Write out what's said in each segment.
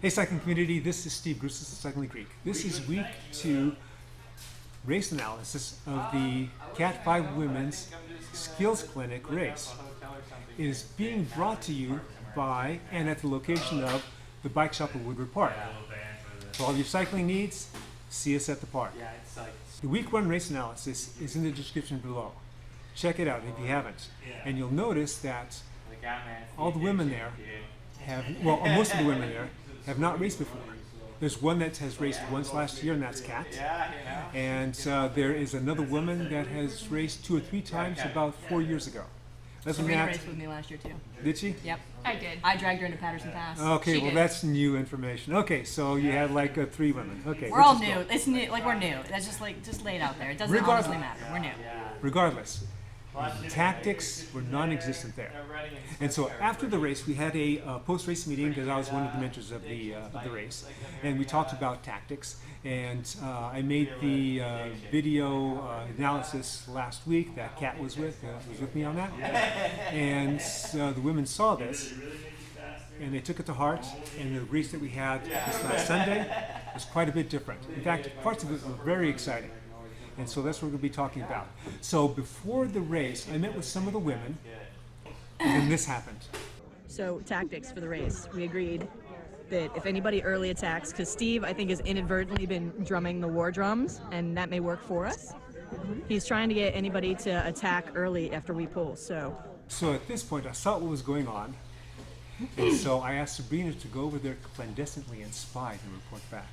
Hey cycling community, this is Steve Grusis of Cycling Greek. This is week 2 race analysis of the Cat 5 Women's Skills Clinic race. It is being brought to you by and at the location of the bike shop at Woodward Park. For all your cycling needs, see us at the park. The week 1 race analysis is in the description below. Check it out if you haven't. And you'll notice that all the women there have, well, most of the women there have not raced before. There's one that has raced once last year, and that's Kat. And there is another woman that has raced 2 or 3 times about 4 years ago. Sabrina raced with me last year too. Did she? Yep. I did. I dragged her into Patterson Pass. Okay, She well did. that's new information. Okay, so you had like 3 women. Okay. We're all new. It's new. Like, we're new. That's just like, just lay it out there. It doesn't honestly matter. We're new. Regardless, tactics were non-existent there. And so after the race, we had a post-race meeting because I was one of the mentors of the race, and we talked about tactics. And I made the video analysis last week that Kat was with me on that. And the women saw this, and they took it to heart. And the race that we had this last Sunday was quite a bit different. In fact, parts of it were very exciting. And so that's what we're going to be talking about. So before the race, I met with some of the women, and then this happened. So tactics for the race. We agreed that if anybody early attacks, because Steve, I think, has inadvertently been drumming the war drums, and that may work for us. He's trying to get anybody to attack early after we pull, so. So at this point, I saw what was going on, and so I asked Sabrina to go over there clandestinely and spy and report back.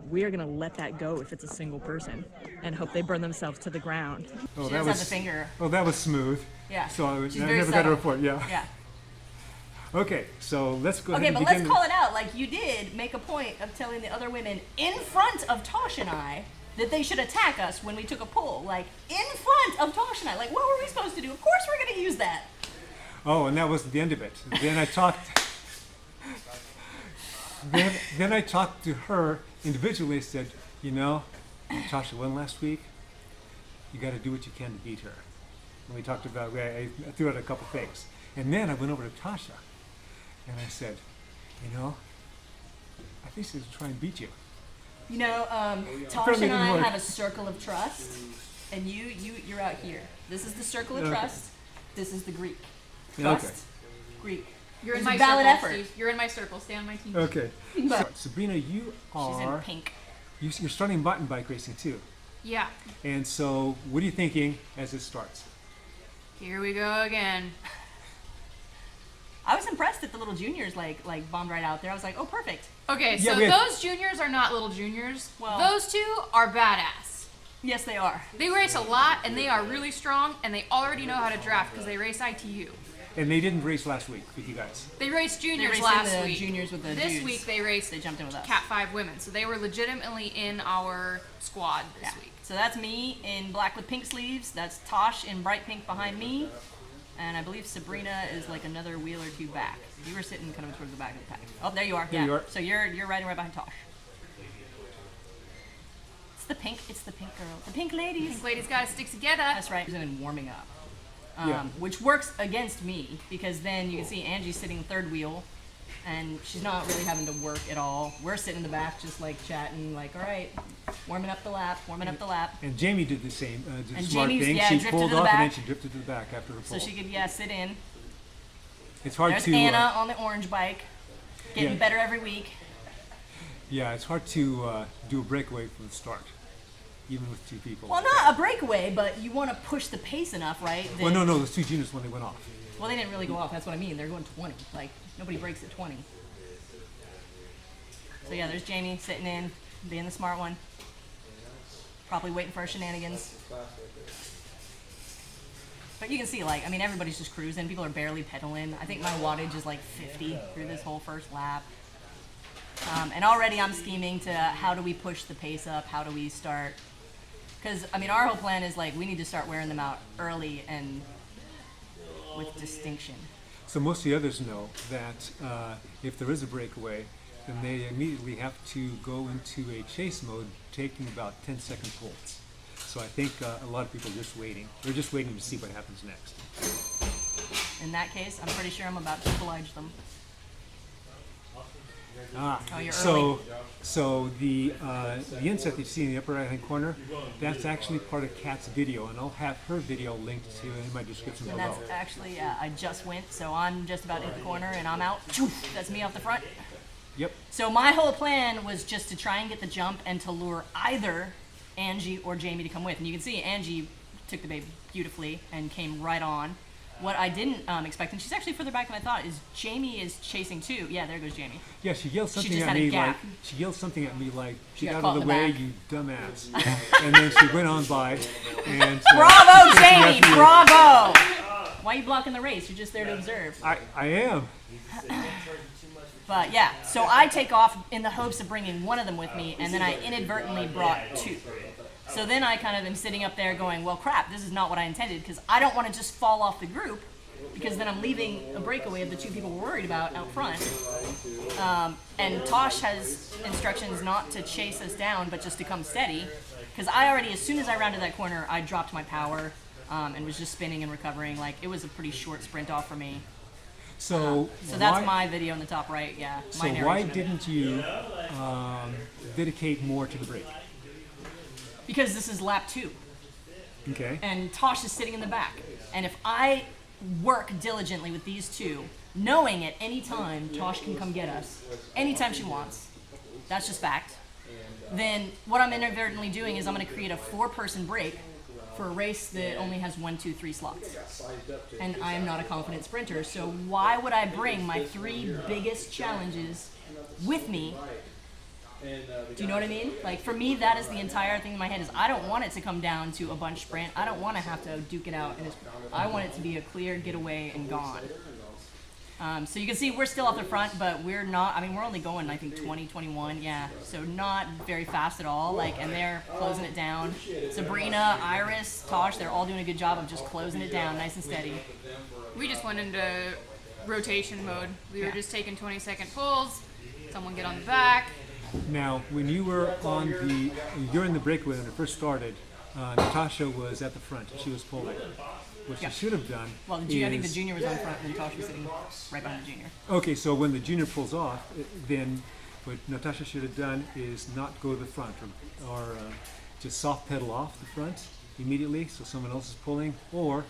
We are going to let that go if it's a single person and hope they burn themselves to the ground. Oh, She does have the finger. Oh, that was smooth. Yeah. So I She's never very got a subtle. report. Yeah. Yeah. Okay, so let's go ahead Okay, and but begin. let's call it out. Like, you did make a point of telling the other women in front of Tosh and I that they should attack us when we took a pull. Like, in front of Tosh and I. Like, what were we supposed to do? Of course we're going to use that. Oh, and that wasn't the end of it. Then I talked. then I talked to her individually. And said, you know, Tasha won last week. You got to do what you can to beat her. And we talked about. I threw out a couple things, and then I went over to Tasha, and I said, you know, I think she's trying to beat you. You know, Tosh Apparently and it didn't I work. have a circle of trust, and you're out here. This is the circle of Okay. trust. This is the Greek. Okay. Trust, Greek. You're in It's my a valid circle, effort. Steve. You're in my circle. Stay on my team. Okay. But- So, Sabrina, you She's in are. pink. You're starting mountain bike racing too. Yeah. And so, what are you thinking as it starts? Here we go again. I was impressed that the little juniors like bombed right out there. I was like, oh, perfect. Okay, Yeah, so we had- those juniors are not little juniors. Well- Those two are badass. Yes, they are. They race a lot, and they are really strong, and they already know how to draft because they race ITU. And they didn't race last week with you guys. They raced juniors raced last the week. juniors with the This dudes. week they raced They jumped in with us. Cat 5 women, so they were legitimately in our squad this Yeah. week. So that's me in black with pink sleeves. That's Tosh in bright pink behind me. And I believe Sabrina is like another wheel or 2 back. You were sitting kind of towards the back of the pack. Oh, there you are. There yeah. you are. So you're riding right behind Tosh. It's the pink girl. The pink ladies. Pink ladies gotta stick together. That's right. And warming up. Yeah. Which works against me because then you can see Angie sitting third wheel and she's not really having to work at all. We're sitting in the back just like chatting, like, all right, warming up the lap. And Jamie did the same, did the And smart Jamie's- thing. yeah, She drifted pulled to the off and then back. she drifted to the back after her pull. So she could, sit in. It's hard There's to. Anna on the orange bike, getting Yeah. better every week. Yeah, it's hard to do a breakaway from the start, even with 2 people. Well, not a breakaway, but you want to push the pace enough, right? Well, no, those 2 juniors when they went off. Well, they didn't really go off. That's what I mean. They're going 20. Like, nobody breaks at 20. So, yeah, there's Jamie sitting in, being the smart one. Probably waiting for our shenanigans. But you can see, like, I mean, everybody's just cruising. People are barely pedaling. I think my wattage is like 50 through this whole first lap. And already I'm scheming to how do we push the pace up? How do we start? Because, I mean, our whole plan is like we need to start wearing them out early and with distinction. So most of the others know that if there is a breakaway, then they immediately have to go into a chase mode, taking about 10-second pulls. So I think a lot of people are just waiting. They're just waiting to see what happens next. In that case, I'm pretty sure I'm about to oblige them. Oh, you're so, early. so the inset that you see in the upper right-hand corner, that's actually part of Kat's video, and I'll have her video linked to in my description And below. that's actually, I just went, so I'm just about to hit the corner and I'm out. That's me off the front. Yep. So my whole plan was just to try and get the jump and to lure either Angie or Jamie to come with. And you can see Angie took the bait beautifully and came right on. What I didn't expect, and she's actually further back than I thought, is Jamie is chasing too. Yeah, there goes Jamie. Yeah, she yelled something just at had a me gap. like, she yelled something at me like, got "Get out caught of in the the way, back. you dumbass!" And then she went on by. And Bravo, she Jamie! said, Bravo! Why are you blocking the race? You're just there to observe. I am. But yeah, so I take off in the hopes of bringing one of them with me, and then I inadvertently brought two. So then I kind of am sitting up there going, well, crap, this is not what I intended, because I don't want to just fall off the group, because then I'm leaving a breakaway of the two people we're worried about out front. And Tosh has instructions not to chase us down, but just to come steady, because I already, as soon as I rounded that corner, I dropped my power and was just spinning and recovering. Like, it was a pretty short sprint off for me. So That's why, my video in the top right, yeah. So My why narration of it. didn't you dedicate more to the break? Because this is lap 2, Okay. and Tosh is sitting in the back. And if I work diligently with these two, knowing at any time Tosh can come get us, anytime she wants, that's just fact, then what I'm inadvertently doing is I'm going to create a 4-person break for a race that only has 1, 2, 3 slots. And I am not a confident sprinter, so why would I bring my 3 biggest challenges with me? Do you know what I mean? Like, for me, that is the entire thing in my head, is I don't want it to come down to a bunch sprint. I don't want to have to duke it out. I want it to be a clear getaway and gone. So you can see we're still off the front, but we're not, I mean, we're only going, I think, 20, 21, yeah. So not very fast at all, like, and they're closing it down. Sabrina, Iris, Tosh, they're all doing a good job of just closing it down nice and steady. We just went into rotation mode. We were just taking 20-second pulls. Someone get on the back. Now, when you were during the breakaway when it first started, Natasha was at the front. She was pulling. What Yeah. she should have done. Well, I think the junior was on front, and Tosh was sitting right behind the junior. Okay, so when the junior pulls off, then what Natasha should have done is not go to the front, or just soft pedal off the front immediately, so someone else is pulling, or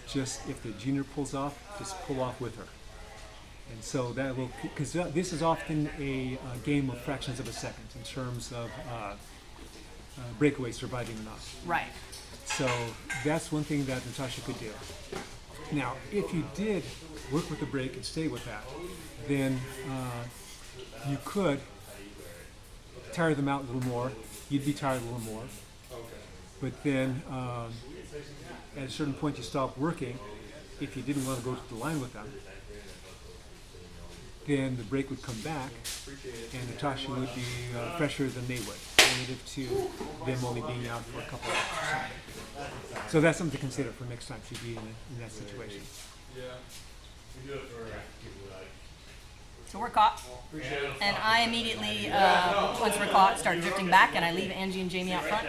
just if the junior pulls off, just pull off with her. And so that will, because this is often a game of fractions of a second in terms of breakaway surviving or not. Right. So that's one thing that Natasha could do. Now, if you did work with the break and stay with that, then you could tire them out a little more. You'd be tired a little more. But then at a certain point you stop working. If you didn't want to go to the line with them, then the break would come back and Natasha would be fresher than they would, relative to them only being out for a couple of hours or something. So that's something to consider for next time if you be in that situation. So we're caught, and I immediately, once we're caught, start drifting back, and I leave Angie and Jamie out front.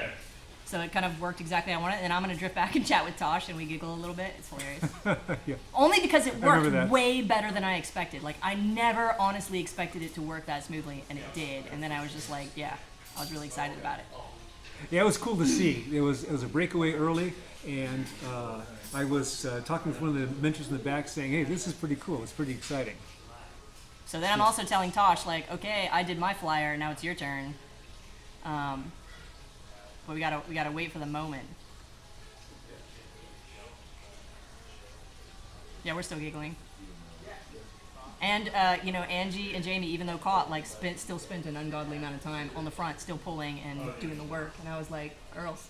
So it kind of worked exactly how I wanted, and I'm going to drift back and chat with Tosh, and we giggle a little bit. It's hilarious. Yeah. Only because it remember that. worked way better than I expected. Like, I never honestly expected it to work that smoothly, and it did. And then I was just like, yeah, I was really excited about it. Yeah, it was cool to see. It was a breakaway early, and I was talking with one of the mentors in the back saying, hey, this is pretty cool. It's pretty exciting. So then I'm also telling Tosh, like, okay, I did my flyer, now it's your turn. But we gotta wait for the moment. Yeah, we're still giggling. And Angie and Jamie, even though caught, like still spent an ungodly amount of time on the front, still pulling and doing the work. And I was like, girls.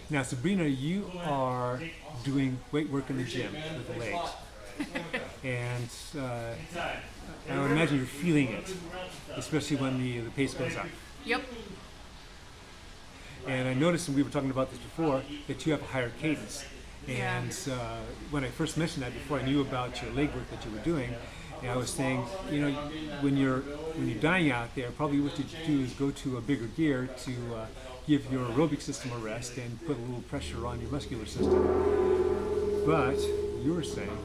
Now, Sabrina, you are doing weight work in the gym with the legs. And I would imagine you're feeling it, especially when the pace goes up. Yep. And I noticed, and we were talking about this before, that you have a higher cadence. Yeah. And when I first mentioned that, before I knew about your leg work that you were doing, I was saying, when you're dying out there, probably what you do is go to a bigger gear to give your aerobic system a rest and put a little pressure on your muscular system. But you were saying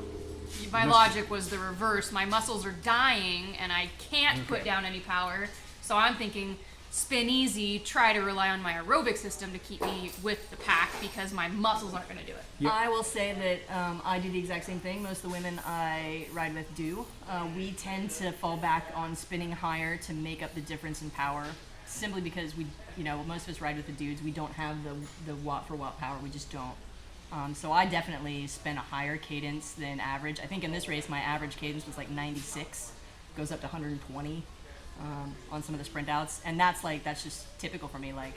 My logic was the reverse. My muscles are dying, and I can't put down any power. So I'm thinking, spin easy, try to rely on my aerobic system to keep me with the pack because my muscles aren't going to do it. Yep. I will say that I do the exact same thing. Most of the women I ride with do. We tend to fall back on spinning higher to make up the difference in power, simply because we, most of us ride with the dudes. We don't have the watt for watt power. We just don't. So I definitely spin a higher cadence than average. I think in this race my average cadence was like 96, goes up to 120 on some of the sprint outs, and that's just typical for me. Like,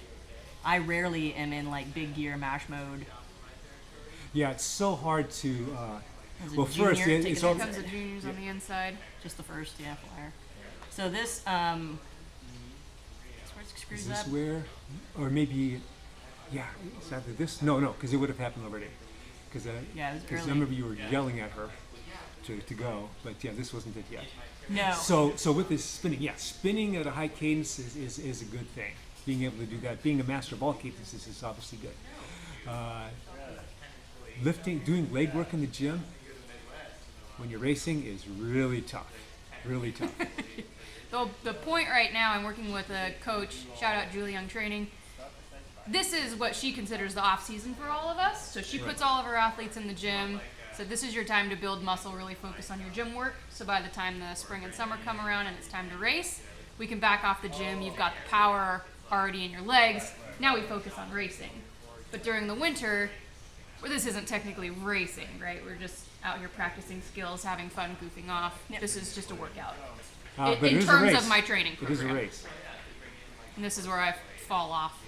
I rarely am in like big gear mash mode. Yeah, it's so hard to. As a Well, junior, first, taking it's it all. Here comes the juniors on the inside. just the first, yeah, flyer. So this That's where it Is screws this up. where, or maybe, yeah, it's either this. No, because it would have happened already. Because Yeah, it was I early. remember you were yelling at her to go, but yeah, this wasn't it yet. no. So with this spinning, yeah, spinning at a high cadence is a good thing. Being able to do that, being a master of all cadences is obviously good. Lifting, doing leg work in the gym when you're racing is really tough. Really tough. The point right now, I'm working with a coach, shout out Julie Young Training. This is what she considers the off season for all of us. So she puts all of her athletes in the gym. So this is your time to build muscle, really focus on your gym work. So by the time the spring and summer come around and it's time to race, we can back off the gym. You've got the power already in your legs. Now we focus on racing. But during the winter, where this isn't technically racing, right? We're just out here practicing skills, having fun, goofing off. Yep. This is just a workout. But In it is a terms race. of my training It is a program. race. And this is where I fall off.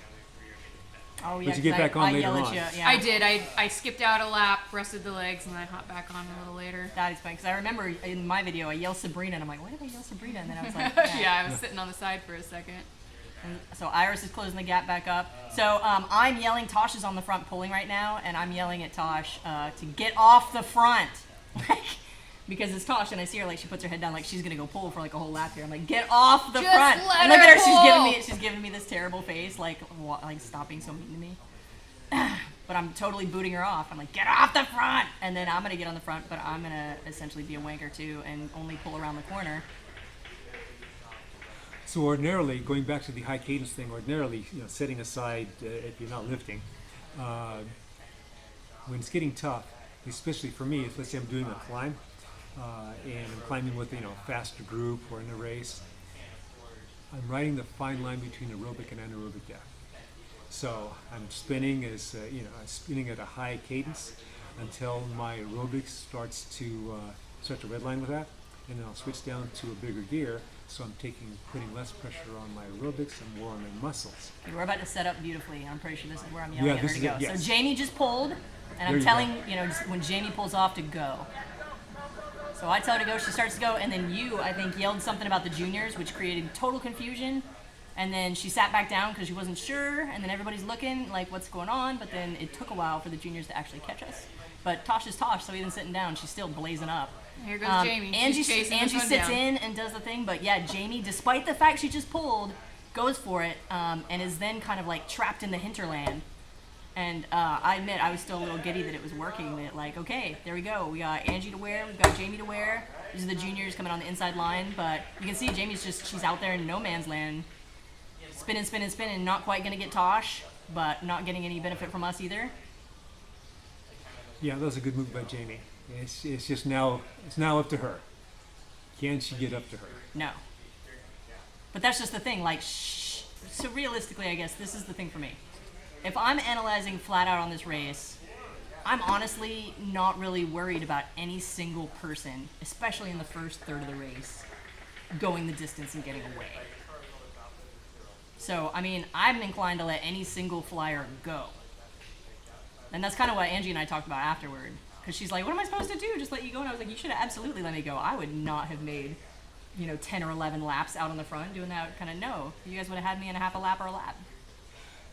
Oh yeah. But you get 'cause back on I later yell at on. you. Yeah. I did. I skipped out a lap, rested the legs, and then I hopped back on a little later. That is funny because I remember in my video I yell Sabrina and I'm like, why did I yell Sabrina? And then I was like, Yeah, I was sitting on the side for a second. And so Iris is closing the gap back up. So I'm yelling. Tosh is on the front pulling right now, and I'm yelling at Tosh to get off the front, because it's Tosh, and I see her like she puts her head down like she's gonna go pull for like a whole lap here. I'm like, get off the Just front. let And look her at her. pull. She's giving me this terrible face, like stop being so mean to me. But I'm totally booting her off. I'm like, get off the front, and then I'm gonna get on the front, but I'm gonna essentially be a wanker too and only pull around the corner. So ordinarily, going back to the high cadence thing, ordinarily, setting aside if you're not lifting, when it's getting tough, especially for me, if let's say I'm doing a climb and I'm climbing with a faster group or in a race, I'm riding the fine line between aerobic and anaerobic depth. So I'm spinning I'm spinning at a high cadence until my aerobics starts to redline with that, and then I'll switch down to a bigger gear. So I'm putting less pressure on my aerobics and more on my muscles. Okay, we're about to set up beautifully. I'm pretty sure this is where I'm yelling at her this to is go. it, yes. So Jamie just pulled, and There I'm you telling, just when Jamie pulls off to go. So I tell her to go, she starts to go, and then I think, yelled something about the juniors, which created total confusion. And then she sat back down because she wasn't sure, and then everybody's looking like what's going on, but then it took a while for the juniors to actually catch us. But Tosh is Tosh, so even sitting down, she's still blazing up. Here goes Jamie. Angie, She's chasing Angie this one sits down. in and does the thing, but yeah, Jamie, despite the fact she just pulled, goes for it, and is then kind of like trapped in the hinterland. And I admit I was still a little giddy that it was working. That like, okay, there we go. We got Angie to wear, we've got Jamie to wear. These are the juniors coming on the inside line, but you can see Jamie's she's out there in no man's land, spinning, spinning, spinning. Not quite gonna get Tosh, but not getting any benefit from us either. Yeah, that was a good move by Jamie. It's just now up to her. Can she get up to her? No. But that's just the thing. Like, so realistically, I guess this is the thing for me. If I'm analyzing flat out on this race, I'm honestly not really worried about any single person, especially in the first third of the race, going the distance and getting away. So, I mean, I'm inclined to let any single flyer go. And that's kind of what Angie and I talked about afterward. Because she's like, what am I supposed to do? Just let you go? And I was like, you should have absolutely let me go. I would not have made, 10 or 11 laps out on the front doing that kind of no. You guys would have had me in a half a lap or a lap.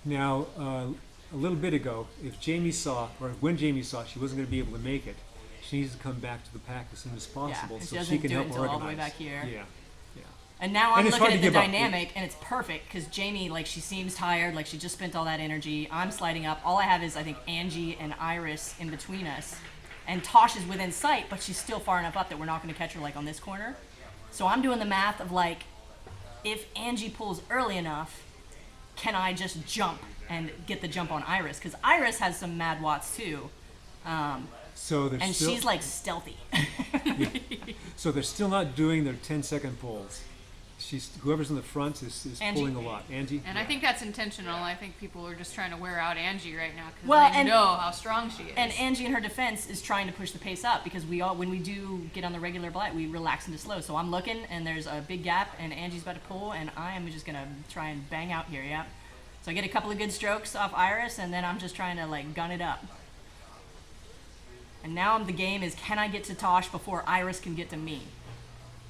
Now, a little bit ago, when Jamie saw she wasn't going to be able to make it, she needs to come back to the pack as soon as possible and so she she doesn't can do it help until organize. all the way back here. Yeah. And now I'm And it's looking hard at to the give up. dynamic, and it's perfect because Jamie, she seems tired, like she just spent all that energy. I'm sliding up. All I have is, I think, Angie and Iris in between us. and Tosh is within sight, but she's still far enough up that we're not going to catch her like on this corner. So I'm doing the math of like, if Angie pulls early enough, can I just jump and get the jump on Iris? Because Iris has some mad watts too. So they're And still, she's like stealthy. so they're still not doing their 10-second pulls. Whoever's in the front is Angie. pulling a lot. Angie? And I think that's intentional. I think people are just trying to wear out Angie right now because Well, they and- know how strong she is. And Angie, in her defense, is trying to push the pace up because when we do get on the regular blight, we relax into slow. So I'm looking, and there's a big gap, and Angie's about to pull, and I am just gonna try and bang out here. Yeah. So I get a couple of good strokes off Iris, and then I'm just trying to like gun it up. And now the game is, can I get to Tosh before Iris can get to me?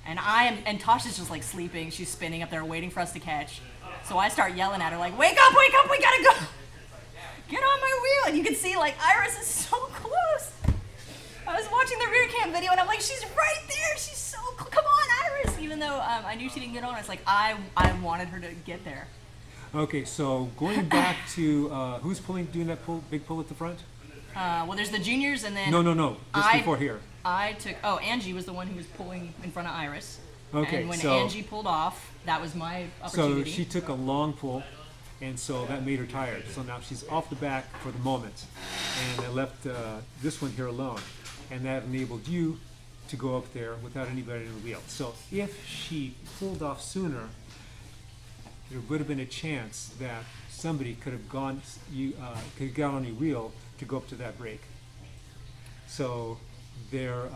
And Tosh is just like sleeping. She's spinning up there waiting for us to catch. So I start yelling at her like, wake up, we gotta go. Get on my wheel. And you can see like Iris is so close. I was watching the rear cam video and I'm like, she's right there. She's so close. Come on, Iris. Even though I knew she didn't get on, it's like I wanted her to get there. Okay, so going back to who's doing that big pull at the front? Well, there's the juniors and then No. Just before here. Angie was the one who was pulling in front of Iris. Okay, And when so- Angie pulled off, that was my So opportunity. she took a long pull, and so that made her tired. So now she's off the back for the moment, and I left this one here alone, and that enabled you to go up there without anybody in the wheel. So if she pulled off sooner, there would have been a chance that somebody could have got on your wheel to go up to that break. So there,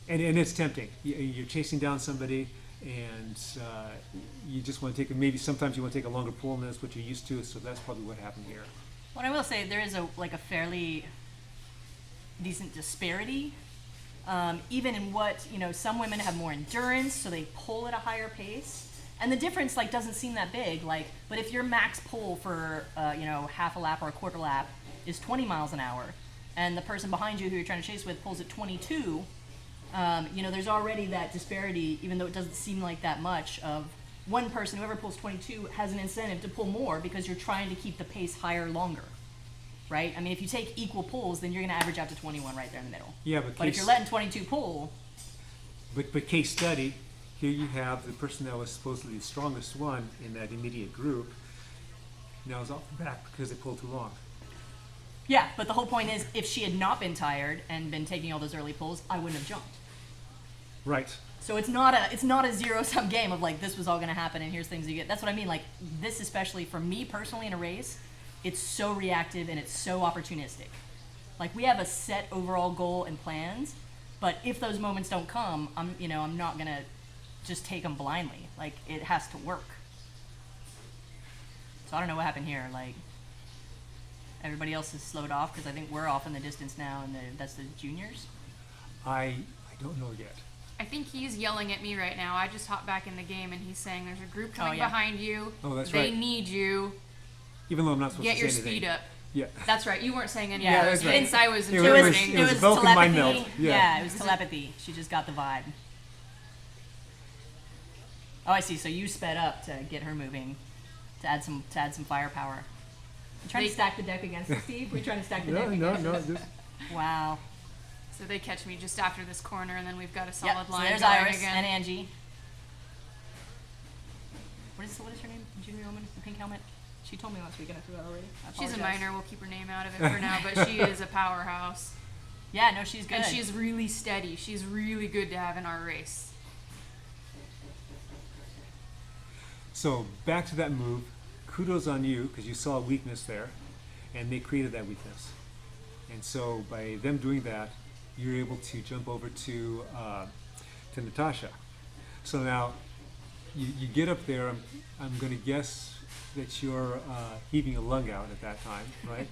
and it's tempting. You're chasing down somebody, and you just want to maybe sometimes you want to take a longer pull, and that's what you're used to. So that's probably what happened here. What I will say, there is a fairly decent disparity, even in what, some women have more endurance, so they pull at a higher pace. And the difference doesn't seem that big, but if your max pull for half a lap or a quarter lap is 20 miles an hour, and the person behind you who you're trying to chase with pulls at 22, there's already that disparity, even though it doesn't seem like that much, of one person, whoever pulls 22, has an incentive to pull more because you're trying to keep the pace higher longer, right? I mean, if you take equal pulls, then you're going to average out to 21 right there in the middle. Yeah, But if you're letting 22 pull, but case study, here you have the person that was supposedly the strongest one in that immediate group now is off the back because they pulled too long. yeah, but the whole point is, if she had not been tired and been taking all those early pulls, I wouldn't have jumped. Right. So it's not a zero-sum game of this was all going to happen and here's things you get. That's what I mean. This, especially for me personally in a race, it's so reactive and it's so opportunistic. We have a set overall goal and plans, but if those moments don't come, I'm not going to just take them blindly. It has to work. So I don't know what happened here. Everybody else has slowed off because I think we're off in the distance now, and that's the juniors. I don't know yet. I think he's yelling at me right now. I just hopped back in the game and he's saying there's a group coming yeah. behind you. Oh, that's they right. need you. Even though I'm not supposed Get to your say anything. speed up. Yeah. That's right. You weren't saying anything. Yeah, that's right. Vince, I was It was- interpreting. it was Vulcan mind telepathy. meld. Yeah. It was telepathy. She just got the vibe. Oh, I see. So you sped up to get her moving, to add some firepower. You trying to stack the deck against it, Steve? We're trying to stack the deck against No. it? Wow. So they catch me just after this corner, and then we've got a Yep. solid So line there's going Iris again. and Angie. What is her name? Junior woman, the pink helmet. She told me last week, and I forgot already. I She's a apologize. minor. We'll keep her name out of it for now, but she is a powerhouse. Yeah, no, she's good. And she's really steady. She's really good to have in our race. So back to that move. Kudos on you because you saw a weakness there, and they created that weakness. And so by them doing that, you're able to jump over to Natasha. So now you get up there. I'm going to guess that you're heaving a lung out at that time, right?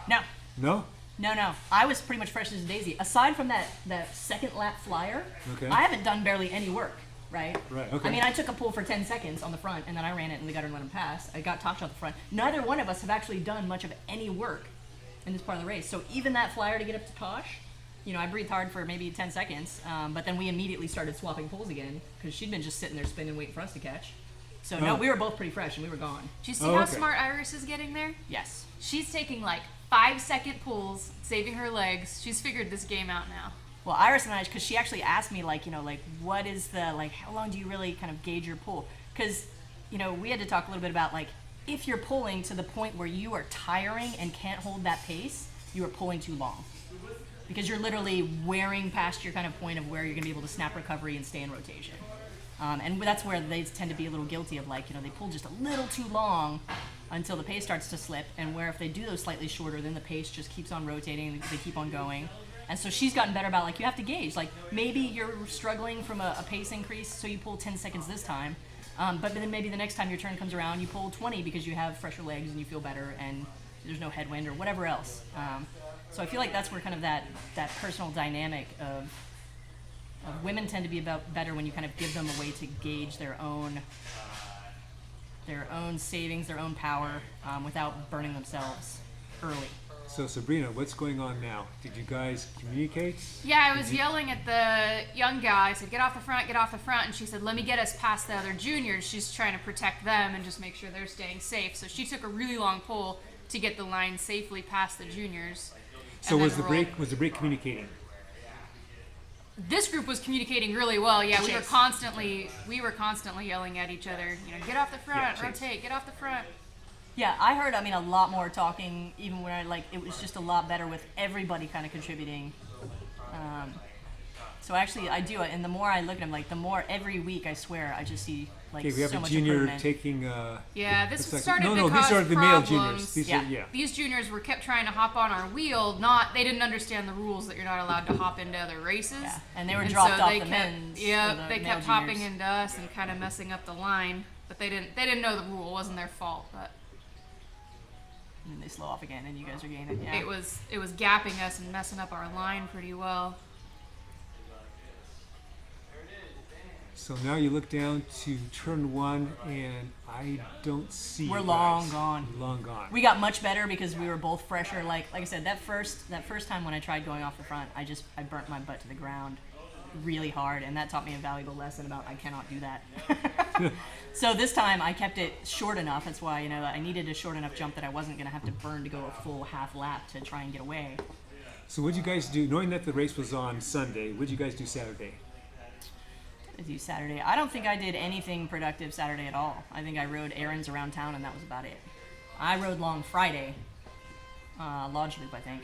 No. No? No. I was pretty much fresh as a daisy. Aside from that second lap flyer, Okay. I haven't done barely any work, right? Right, okay. I mean, I took a pull for 10 seconds on the front, and then I ran it in the gutter and let him pass. I got Tosh out the front. Neither one of us have actually done much of any work in this part of the race. So even that flyer to get up to Tosh, I breathed hard for maybe 10 seconds, but then we immediately started swapping pulls again because she'd been just sitting there spinning, waiting for us to catch. So no, Oh. we were both pretty fresh, and we were gone. Do you see Oh, how okay. smart Iris is getting there? Yes. She's taking 5-second pulls, saving her legs. She's figured this game out now. Well, Iris and I, because she actually asked me, like, what is the, like, how long do you really kind of gauge your pull? Because, we had to talk a little bit about, like, if you're pulling to the point where you are tiring and can't hold that pace, you are pulling too long. Because you're literally wearing past your kind of point of where you're going to be able to snap recovery and stay in rotation. And that's where they tend to be a little guilty of, like, they pull just a little too long until the pace starts to slip, and where if they do those slightly shorter, then the pace just keeps on rotating, they keep on going. And so she's gotten better about, like, you have to gauge. Like, maybe you're struggling from a pace increase, so you pull 10 seconds this time. But then maybe the next time your turn comes around, you pull 20 because you have fresher legs and you feel better and there's no headwind or whatever else. So I feel like that's where kind of that personal dynamic of women tend to be better when you kind of give them a way to gauge their own savings, their own power, without burning themselves early. So Sabrina, what's going on now? Did you guys communicate? Yeah, I was yelling at the young gal. I said, get off the front, and she said, let me get us past the other juniors. She's trying to protect them and just make sure they're staying safe. So she took a really long pull to get the line safely past the juniors. So was the break communicating? This group was communicating really well. Yeah, we were constantly yelling at each other. Get off the front, rotate, get off the front. Yeah, I heard, a lot more talking, even when it was just a lot better with everybody kind of contributing. So actually, I do, and the more I look at them, like, the more every week, I swear, I just see, like, we have so a much junior improvement. taking... yeah, this started to these cause are the problems. male juniors. These juniors kept trying to hop on our wheel. They didn't understand the rules that you're not allowed to hop into other races. Yeah, and they were dropped off the men's. Yeah, they kept hopping juniors. into us and kind of messing up the line. But they didn't know the rule. It wasn't their fault. But and then they slow off again, and you guys are gaining. Yeah. it was gapping us and messing up our line pretty well. So now you look down to turn one, and I don't see. We're you long guys. gone. Long gone. We got much better because we were both fresher. Like I said, that first time when I tried going off the front, I burnt my butt to the ground really hard, and that taught me a valuable lesson about I cannot do that. So this time I kept it short enough. That's why I needed a short enough jump that I wasn't going to have to burn to go a full half lap to try and get away. So what'd you guys do, knowing that the race was on Sunday? What'd you guys do Saturday? I do Saturday. I don't think I did anything productive Saturday at all. I think I rode errands around town, and that was about it. I rode long Friday, Lodge Loop, I think.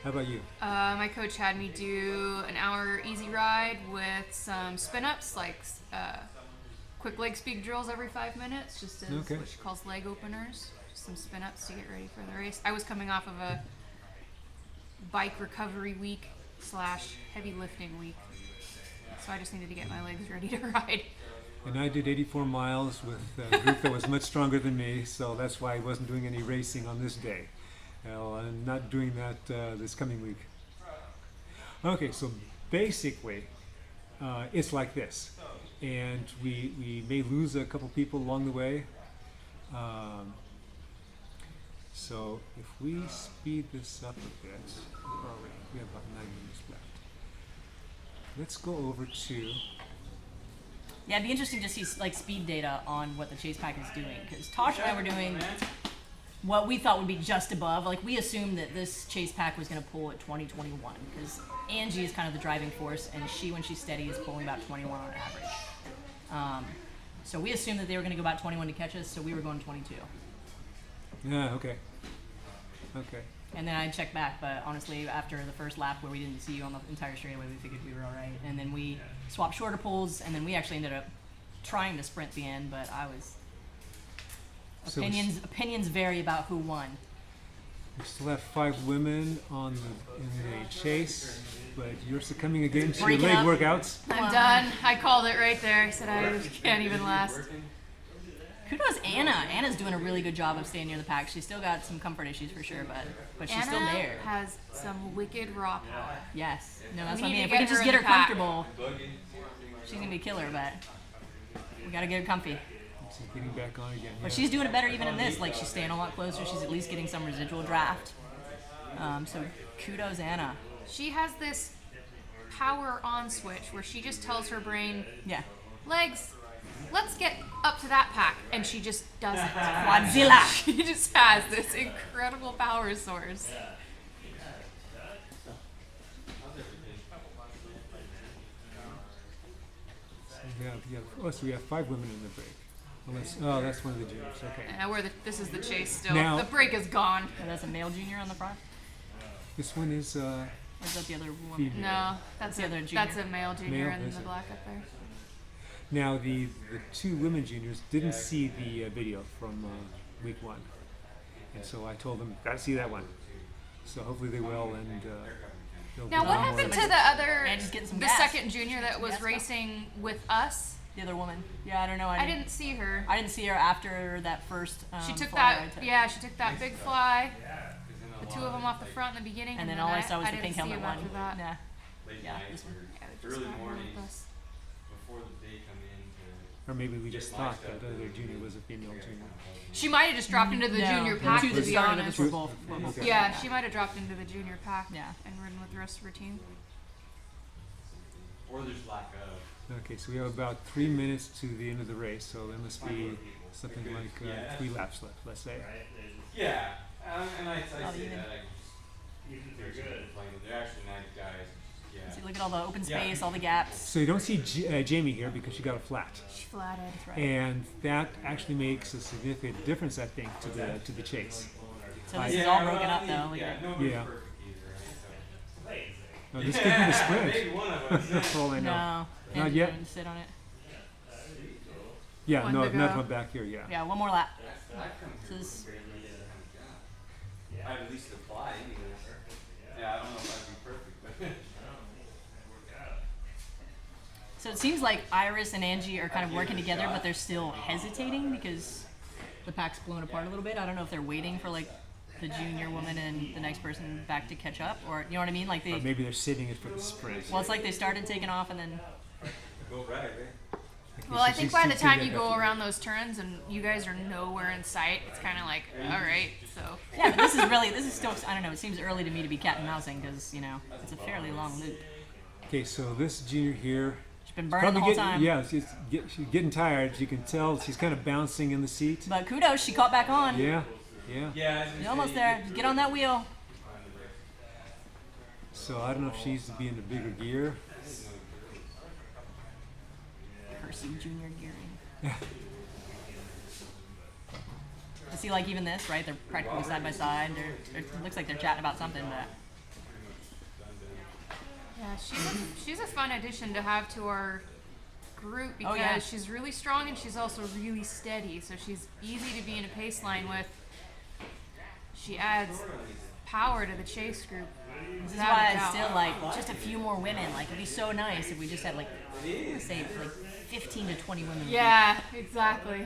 How about you? My coach had me do an hour easy ride with some spin-ups, like quick leg speed drills every 5 minutes, just as what she calls leg openers. Just some spin-ups to get ready for the race. I was coming off of a bike recovery week / heavy lifting week. So I just needed to get my legs ready to ride. And I did 84 miles with a group that was much stronger than me, so that's why I wasn't doing any racing on this day. Well, I'm not doing that this coming week. Okay, so basically, it's like this. And we may lose a couple people along the way. So if we speed this up a bit, we have about 9 minutes left. Let's go over to... Yeah, it'd be interesting to see speed data on what the chase pack is doing, because Tosh and I were doing what we thought would be just above. Like, we assumed that this chase pack was going to pull at 20-21, because Angie is kind of the driving force, and when she's steady, is pulling about 21 on average. So we assumed that they were going to go about 21 to catch us, so we were going 22. Yeah, okay. And then I checked back, but honestly, after the first lap where we didn't see you on the entire straightaway, we figured we were all right. And then we swapped shorter pulls, and then we actually ended up trying to sprint the end, but opinions vary about who won. We still have 5 women in the chase, but you're succumbing again to your leg workouts. I'm done. I called it right there. I said I can't even last. Kudos Anna. Anna's doing a really good job of staying near the pack. She's still got some comfort issues for sure, but she's still there. Anna has some wicked raw power. Yes. No, that's We what I need mean. to If we can get just her get in her the pack. comfortable, she's going to be a killer, but we got to get her comfy. She's getting back on again. But she's doing it better even in this. Like, she's staying a lot closer. She's at least getting some residual draft. So kudos Anna. She has this power on switch where she just tells her brain, Yeah. legs, let's get up to that pack. And she just doesn't. Quadzilla. She just has this incredible power source. So we have 5 women in the break. Unless, that's one of the juniors. Okay. And this is the chase still. Now- The break is gone. Oh, that's a male junior on the front. This one is Or is that the other one? female. No, that's the a, other junior. that's a male junior Male, in is the it? black up there. Now the 2 women juniors didn't see the video from week 1, and so I told them got to see that one. So hopefully they will, and they'll Now, be what more- happened to the other, And just getting some the gas. second junior that was gas, racing with us? The other woman. Yeah, I don't know. I didn't see her. I didn't see her after that first. She took fly that, I took. yeah, she took that big fly. The 2 of them off the front in the beginning, And then all I saw was the didn't pink see helmet him one. after that. Nah. Late Yeah, night this one. or Yeah, they just early got her mornings with us. before the day come in to Or maybe we just thought that other junior was a female junior. She might have just dropped into the No, junior the pack, two to that be started with honest. us were both. Were both Okay. Yeah, she might have dropped into the junior pack Yeah. and ridden with the rest of her team. or there's lack of. Okay, so we have about 3 minutes to the end of the race, so there must be something like 3 laps left, let's say. Yeah, and I Oh, say even- that they're good. They're actually nice guys. Yeah. See, look at all the open space, all the gaps. So you don't see Jamie here because she got a flat, She flatted. That's right. and that actually makes a significant difference, I think, to the chase. So this is all broken up though. Look Yeah, at it. nobody's Yeah. perfect either, right? Oh, this could be the sprint. Maybe one of us. For all I know. No. Not And yet. you can sit on it. Yeah, One no, to not go. from back here. Yeah. Yeah, one more lap. I've come So here this- with barely I at least apply anyways. Yeah, I don't know if I'd be perfect, but. So it seems like Iris and Angie are kind of working together, but they're still hesitating because the pack's blown apart a little bit. I don't know if they're waiting for like the junior woman and the next person back to catch up, or you know what I mean? Like Or they. maybe they're saving it for the sprint. Well, it's like they started taking off and then. Go right, right? Well, I So think she's by the still time getting you go that- around those turns and you guys are nowhere in sight, it's kind of like, all right, so. Yeah, but this is still. I don't know. It seems early to me to be cat and mousing because you know it's a fairly long loop. Okay, so this junior here. She's been burning the whole getting, time. yeah, she's getting tired. You can tell she's kind of bouncing in the seat. But kudos, she caught back on. Yeah, yeah. Yeah. You're almost there. Just get on that wheel. So I don't know if she needs to be in the bigger gear. Percy Junior gearing. I see, like even this, right? They're practically side by side. It looks like they're chatting about something, but Yeah, she's a fun addition to have to our group because Oh, yeah. she's really strong and she's also really steady. So she's easy to be in a pace line with. She adds power to the chase group. this is without why a I doubt. still like just a few more women. Like it'd be so nice if we just had like, I'm gonna say like 15 to 20 women. Yeah, exactly.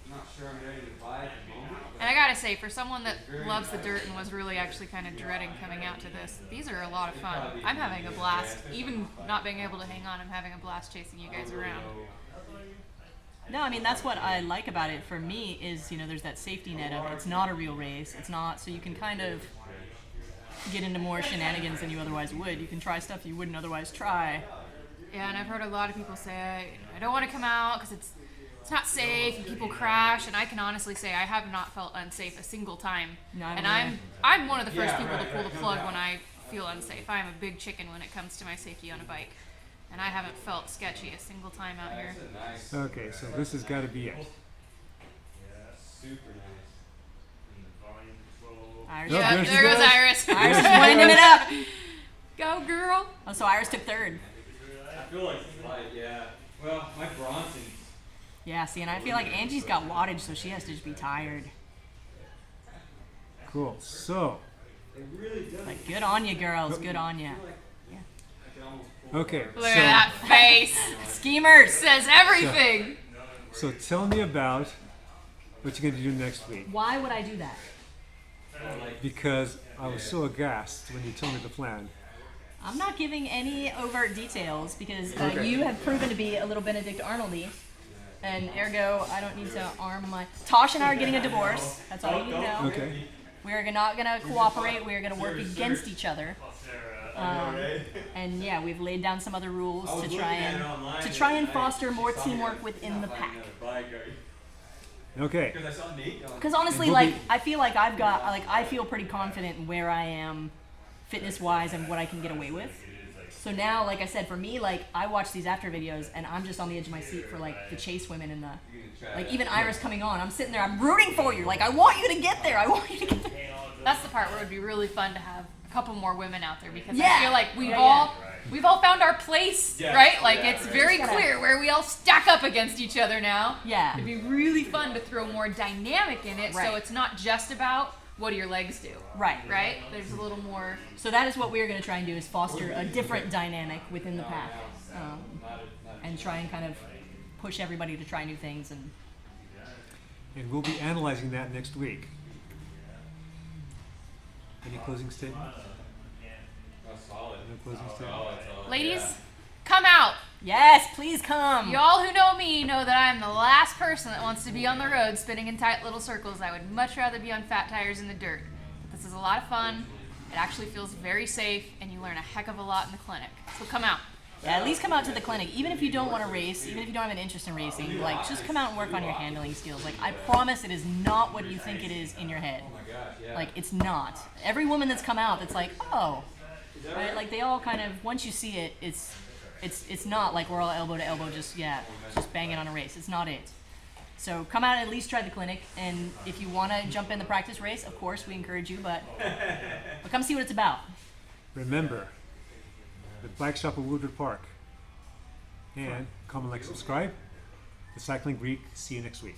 Not sure I'm ready to buy at the moment. And I gotta say, for someone that loves the dirt and was really actually kind of dreading coming out to this, these are a lot of fun. I'm having a blast. Even not being able to hang on, I'm having a blast chasing you guys around. No, I mean that's what I like about it. For me, is there's that safety net of it's not a real race. It's not, so you can kind of get into more shenanigans than you otherwise would. You can try stuff you wouldn't otherwise try. Yeah, and I've heard a lot of people say, I don't want to come out because it's not safe and people crash. And I can honestly say I have not felt unsafe a single time. No, I And don't I'm one of the first people to pull the plug when I feel unsafe. I'm a big chicken when it comes to my safety on a bike. And I haven't felt sketchy a single time out here. Nice. Okay, so this has got to be it. Super nice. Iris, Oh, Yeah, there she there goes goes. Iris. Iris is winding it up. Go, girl. Oh, so Iris took third. I feel like yeah. Well, my Bronson. Yeah, see, and I feel like Angie's got wattage, so she has to just be tired. Cool. So, Like, good on you, girls. Good on you. okay. Look at that face. Schemers. Says everything. So tell me about what you're going to do next week. Why would I do that? Because I was so aghast when you told me the plan. I'm not giving any overt details because Okay. you have proven to be a little Benedict Arnoldy. And ergo, I don't need to arm my... Tosh and I are getting a divorce. That's all you know. Okay. We are not going to cooperate. We are going to work against each other. And yeah, we've laid down some other rules I was to looking try at it and online to the try other and night. foster She more saw me teamwork like within the flying pack. on a bike, Okay. Because I saw Nate on Because honestly, And we'll like be- I feel like I feel pretty confident in where I am, fitness wise, and what I can get away with. So now, like I said, for me, like I watch these after videos, and I'm just on the edge of my seat for like the chase women and the, like even Iris coming on. I'm sitting there, I'm rooting for you. Like I want you to get there. I want you to get there. That's the part where it would be really fun to have a couple more women out there because Yeah. I feel like we've Yeah, all found our place, Yeah. right? Like Yeah, it's right. very Just gotta- clear where we all stack up against each other now. Yeah. It'd be really fun to throw more dynamic in it, so Right. it's not just about what do your legs do, Right. right? There's a little more. So that is what we're going to try and do is foster a different dynamic within the pack, and try and kind of push everybody to try new things. And And we'll be analyzing that next week. Any closing statement? That's solid. No closing statement. Solid. Ladies, Yeah. come out. yes, please come. Y'all who know me know that I'm the last person that wants to be on the road spinning in tight little circles. I would much rather be on fat tires in the dirt. But this is a lot of fun. It actually feels very safe, and you learn a heck of a lot in the clinic. So come out. Yeah, at least come out to the clinic. Even if you don't want to race, even if you don't have an interest in racing, like just come out and work on your handling skills. Like I promise, it is not what you think it is in your head. Like it's not. Every woman that's come out, that's like, oh, right? Like they all kind of once you see it, it's not like we're all elbow to elbow, just banging on a race. It's not it. So come out and at least try the clinic, and if you want to jump in the practice race, of course we encourage you, but come see what it's about. Remember, the bike shop at Woodward Park. And comment, like, subscribe. The Cycling Greek. See you next week.